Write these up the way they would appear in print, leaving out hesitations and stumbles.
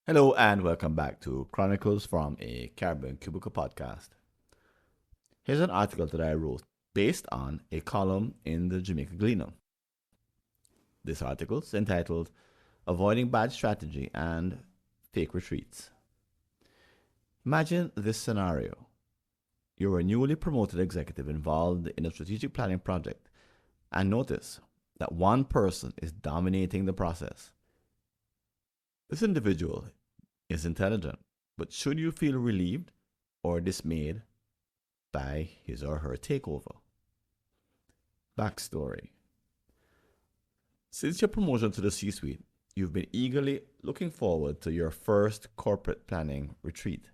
Hello and welcome back to Chronicles from a Caribbean Cubicle podcast. Here's an article that I wrote based on a column in the Jamaica Gleaner. This article is entitled Avoiding Bad Strategy and Fake Retreats. Imagine this scenario. You're a newly promoted executive involved in a strategic planning project and notice that one person is dominating the process. This individual is intelligent, but should you feel relieved or dismayed by his or her takeover? Backstory. Since your promotion to the C suite, you've been eagerly looking forward to your first corporate planning retreat.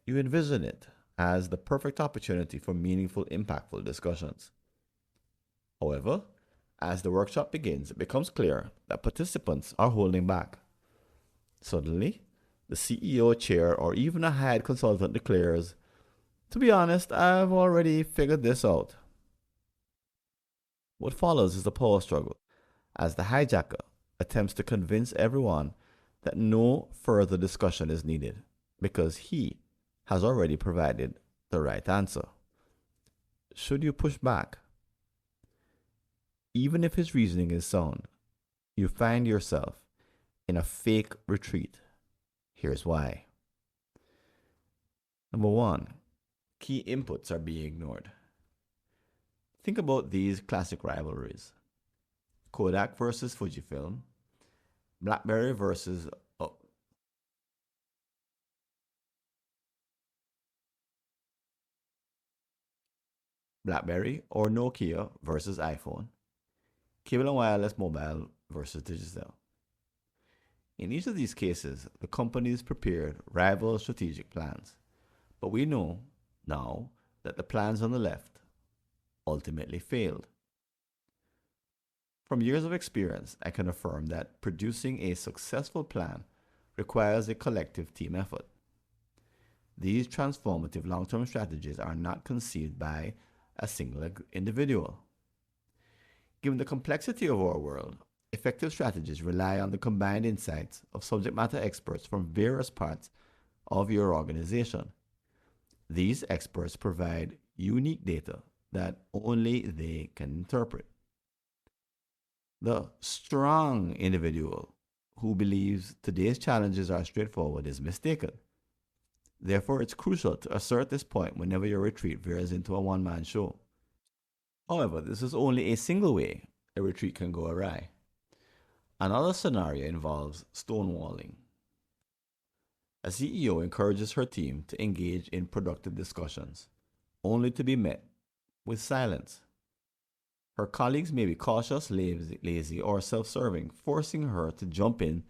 You envision it as the perfect opportunity for meaningful, impactful discussions. However, as the workshop begins, it becomes clear that participants are holding back. Suddenly, the CEO, chair, or even a hired consultant declares, "To be honest, I've already figured this out." What follows is a power struggle as the hijacker attempts to convince everyone that no further discussion is needed because he has already provided the right answer. Should you push back? Even if his reasoning is sound, you find yourself in a fake retreat. Here's why. Number one, key inputs are being ignored. Think about these classic rivalries: Kodak versus Fujifilm, BlackBerry versus BlackBerry or Nokia versus iPhone, cable and wireless mobile versus digital. In each of these cases, the companies prepared rival strategic plans, but we know now that the plans on the left ultimately failed. From years of experience, I can affirm that producing a successful plan requires a collective team effort. These transformative long term strategies are not conceived by a single individual. Given the complexity of our world, effective strategies rely on the combined insights of subject matter experts from various parts of your organization. These experts provide unique data that only they can interpret. The strong individual who believes today's challenges are straightforward is mistaken. Therefore, it's crucial to assert this point whenever your retreat veers into a one man show. However, this is only a single way a retreat can go awry. Another scenario involves stonewalling. A CEO encourages her team to engage in productive discussions, only to be met with silence. Her colleagues may be cautious, lazy, or self serving, forcing her to jump in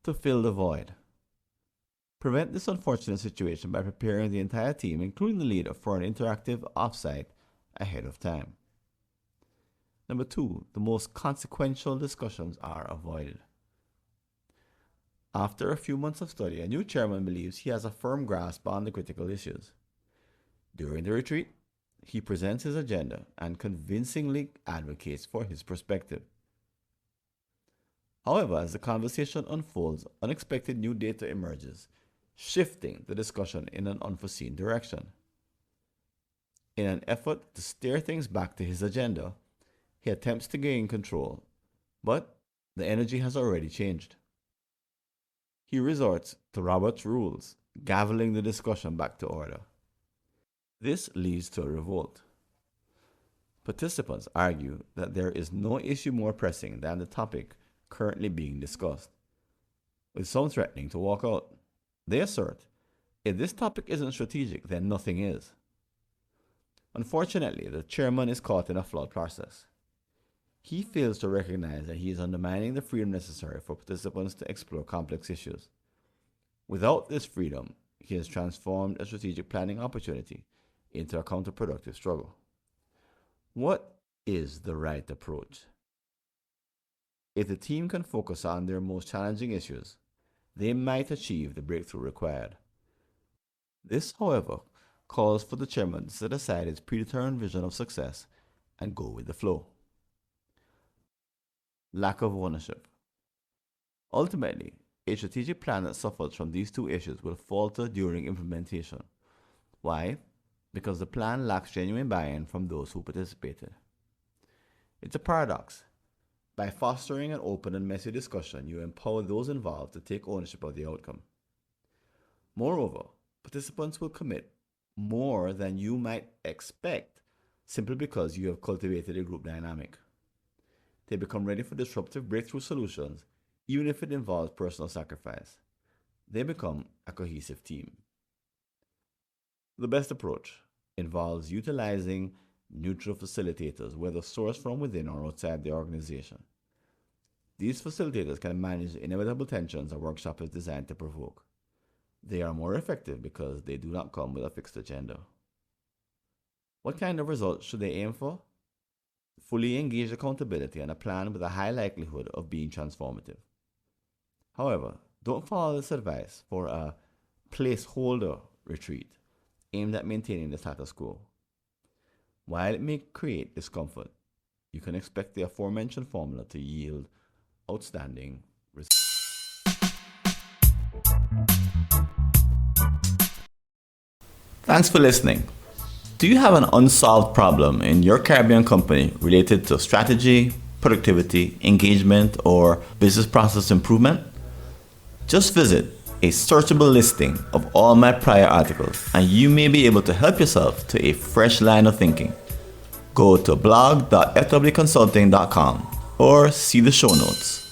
to fill the void. Prevent this unfortunate situation by preparing the entire team, including the leader, for an interactive offsite ahead of time. Number two, the most consequential discussions are avoided. After a few months of study, a new chairman believes he has a firm grasp on the critical issues. During the retreat, he presents his agenda and convincingly advocates for his perspective. However, as the conversation unfolds, unexpected new data emerges, shifting the discussion in an unforeseen direction. In an effort to steer things back to his agenda, he attempts to gain control, but the energy has already changed. He resorts to Robert's rules, gaveling the discussion back to order. This leads to a revolt. Participants argue that there is no issue more pressing than the topic currently being discussed, with some threatening to walk out. They assert, if this topic isn't strategic, then nothing is. Unfortunately, the chairman is caught in a flawed process. He fails to recognize that he is undermining the freedom necessary for participants to explore complex issues. Without this freedom, he has transformed a strategic planning opportunity into a counterproductive struggle. What is the right approach? If the team can focus on their most challenging issues, they might achieve the breakthrough required. This, however, calls for the chairman to set aside his predetermined vision of success and go with the flow. Lack of ownership. Ultimately, A strategic plan that suffers from these two issues will falter during implementation. Why? Because the plan lacks genuine buy-in from those who participated. It's a paradox. By fostering an open and messy discussion, you empower those involved to take ownership of the outcome. Moreover, participants will commit more than you might expect simply because you have cultivated a group dynamic. They become ready for disruptive breakthrough solutions, even if it involves personal sacrifice. They become a cohesive team. The best approach involves utilizing neutral facilitators, whether sourced from within or outside the organization. These facilitators can manage the inevitable tensions a workshop is designed to provoke. They are more effective because they do not come with a fixed agenda. What kind of results should they aim for? Fully engaged accountability and a plan with a high likelihood of being transformative. However, don't follow this advice for a placeholder retreat aimed at maintaining the status quo. While it may create discomfort, you can expect the aforementioned formula to yield outstanding results. Thanks for listening. Do you have an unsolved problem in your Caribbean company related to strategy, productivity, engagement, or business process improvement? Just visit a searchable listing of all my prior articles and you may be able to help yourself to a fresh line of thinking. Go to blog.fwconsulting.com or see the show notes.